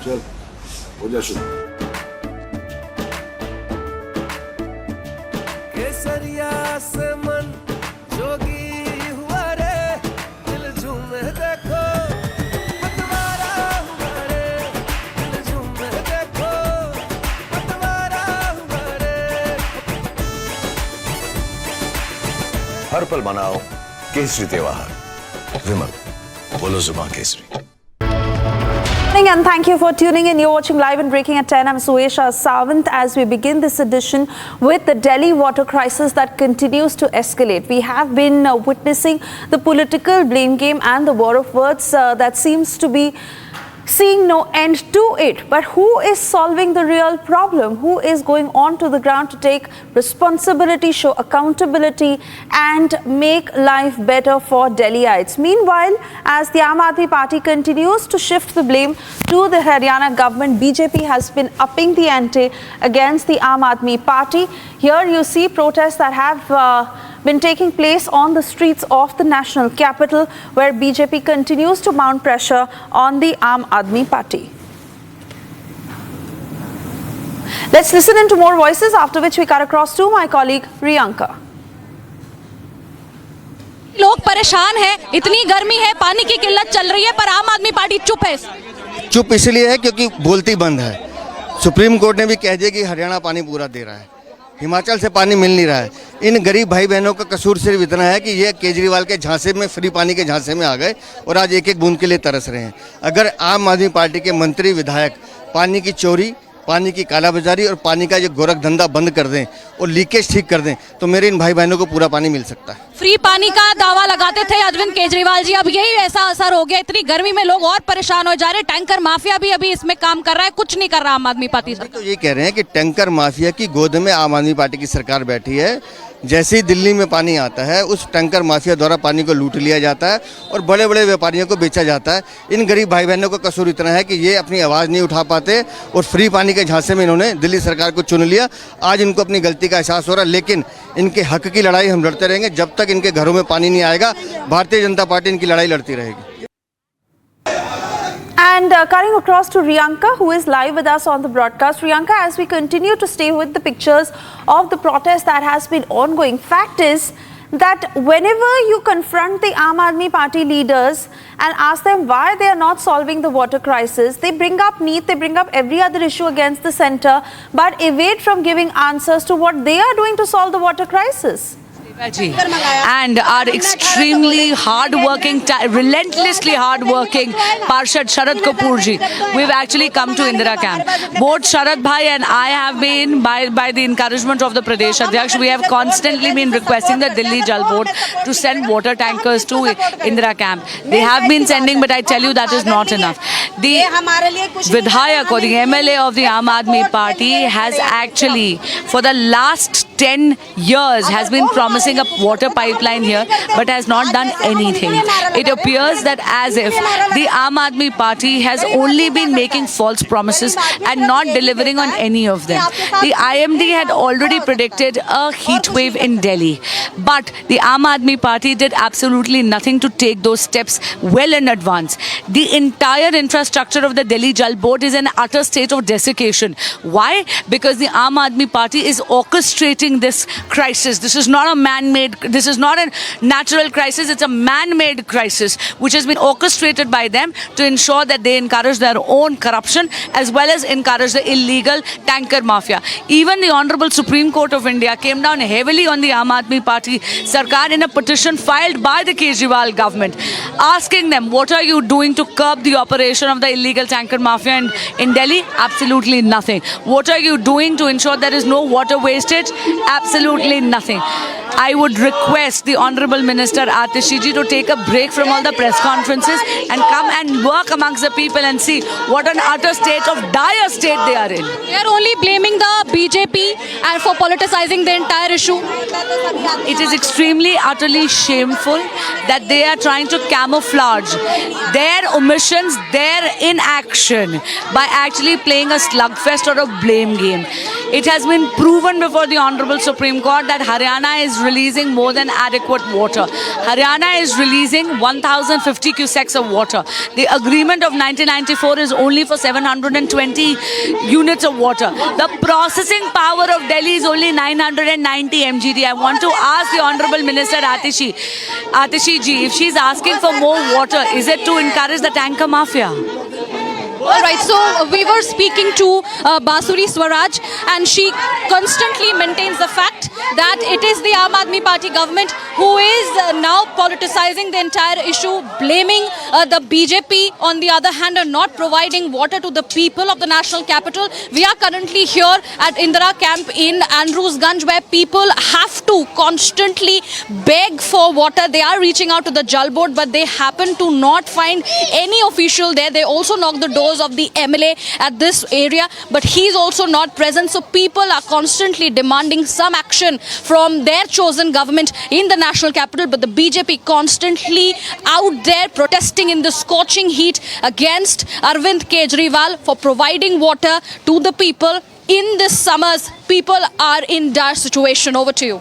चल हो जा शुरू। केसरिया से मन जोगी हुआ रे, दिल झूमे देखो पतवारा हुआ रे, दिल झूमे देखो पतवारा हुआ रे। हर पल मनाओ केसरी त्योहार। विमल, बोलो जुबान Kesari. And thank you for tuning in. You're watching Live and Breaking at 10. I'm Suesha Sawant. As we begin this edition with the Delhi water crisis that continues to escalate, we have been witnessing the political blame game and the war of words that seems to be seeing no end to it. But who is solving the real problem? Who is going on to the ground to take responsibility, show accountability and make life better for Delhiites? Meanwhile, as the Aam Aadmi Party continues to shift the blame to the Haryana government, BJP has been upping the ante against the Aam Aadmi Party. Here you see protests that have been taking place on the streets of the national capital, where BJP continues to mount pressure on the Aam Aadmi Party. Let's listen into more voices, after which we cut across to my colleague Riyanka. लोग परेशान हैं, इतनी गर्मी है, पानी की किल्लत चल रही है, पर आम आदमी पार्टी चुप है। चुप इसलिए है क्योंकि बोलती बंद है। सुप्रीम कोर्ट ने भी कह दिया कि हरियाणा पानी पूरा दे रहा है, हिमाचल से पानी मिल नहीं रहा है। इन गरीब भाई बहनों का कसूर सिर्फ इतना है कि ये केजरीवाल के झांसे में, फ्री पानी के झांसे में आ गए और आज एक एक बूंद के लिए तरस रहे हैं। अगर आम आदमी पार्टी के मंत्री विधायक पानी की चोरी, पानी की कालाबाजारी और पानी का ये गोरख धंधा बंद कर दें और लीकेज ठीक कर दें तो मेरे इन भाई बहनों को पूरा पानी मिल सकता है। फ्री पानी का दावा लगाते थे अरविंद केजरीवाल जी, अब यही ऐसा असर हो गया। इतनी गर्मी में लोग और परेशान हो जा रहे। टैंकर माफिया भी अभी इसमें काम कर रहा है, कुछ नहीं कर रहा आम आदमी पार्टी। तो ये कह रहे हैं कि टैंकर माफिया की गोद में आम आदमी पार्टी की सरकार बैठी है। जैसे ही दिल्ली में पानी आता है, उस टैंकर माफिया द्वारा पानी को लूट लिया जाता है और बड़े बड़े व्यापारियों को बेचा जाता है। इन गरीब भाई बहनों का कसूर इतना है कि ये अपनी आवाज़ नहीं उठा पाते और फ्री पानी के झांसे में इन्होंने दिल्ली सरकार को चुन लिया। आज इनको अपनी गलती का एहसास हो रहा है, लेकिन इनके हक की लड़ाई हम लड़ते रहेंगे। जब तक इनके घरों में पानी नहीं आएगा, भारतीय जनता पार्टी इनकी लड़ाई लड़ती रहेगी। And cutting across to Riyanka, who is live with us on the broadcast. Riyanka, as we continue to stay with the pictures of the protest that has been ongoing, fact is that whenever you confront the Aam Aadmi Party leaders and ask them why they are not solving the water crisis, they bring up NEET, they bring up every other issue against the centre, but evade from giving answers to what they are doing to solve the water crisis. And our extremely hard-working, relentlessly hard-working Parshad Sharad Kapoor ji, we've actually come to Indira camp. Both Sharad bhai and I have been, by the encouragement of the Pradesh Adhyaksh, we have constantly been requesting the Delhi Jal Board to send water tankers to Indira camp. They have been sending, but I tell you that is not enough. The Vidhayak or the MLA of the Aam Aadmi Party has actually, for the last 10 years, has been promising a water pipeline here, but has not done anything. It appears that as if the Aam Aadmi Party has only been making false promises and not delivering on any of them. The IMD had already predicted a heat wave in Delhi, but the Aam Aadmi Party did absolutely nothing to take those steps well in advance. The entire infrastructure of the Delhi Jal Board is in utter state of desiccation. Why? Because the Aam Aadmi Party is orchestrating this crisis. This is not a this is not a natural crisis, it's a man-made crisis which has been orchestrated by them to ensure that they encourage their own corruption as well as encourage the illegal tanker mafia. Even the Honorable Supreme Court of India came down heavily on the Aam Aadmi Party Sarkar in a petition filed by the Kejriwal government, asking them, what are you doing to curb the operation of the illegal tanker mafia in Delhi? Absolutely nothing. What are you doing to ensure there is no water wastage? Absolutely nothing. I would request the Honorable Minister Atishi ji to take a break from all the press conferences and come and work amongst the people and see what an utter state of dire state they are in. They are only blaming the BJP and for politicizing the entire issue. It is extremely, utterly shameful that they are trying to camouflage their omissions, their inaction by actually playing a slugfest or a blame game. It has been proven before the Honorable Supreme Court that Haryana is releasing more than adequate water. Haryana is releasing 1,050 cusecs of water. The agreement of 1994 is only for 720 units of water. The processing power of Delhi is only 990 mgd. I want to ask the Honorable Minister Atishi ji, if she's asking for more water, is it to encourage the tanker mafia? All right, so we were speaking to Basuri Swaraj, and she constantly maintains the fact that it is the Aam Aadmi Party government who is now politicizing the entire issue, blaming the BJP, on the other hand, are not providing water to the people of the national capital. We are currently here at Indira Camp in Andrewsganj, where people have to constantly beg for water. They are reaching out to the Jal Board, but they happen to not find any official there. They also knock the doors of the MLA at this area, but he's also not present. So people are constantly demanding some action from their chosen government in the national capital, but the BJP constantly out there protesting in the scorching heat against Arvind Kejriwal for providing water to the people. In this summers, people are in dire situation. Over to you.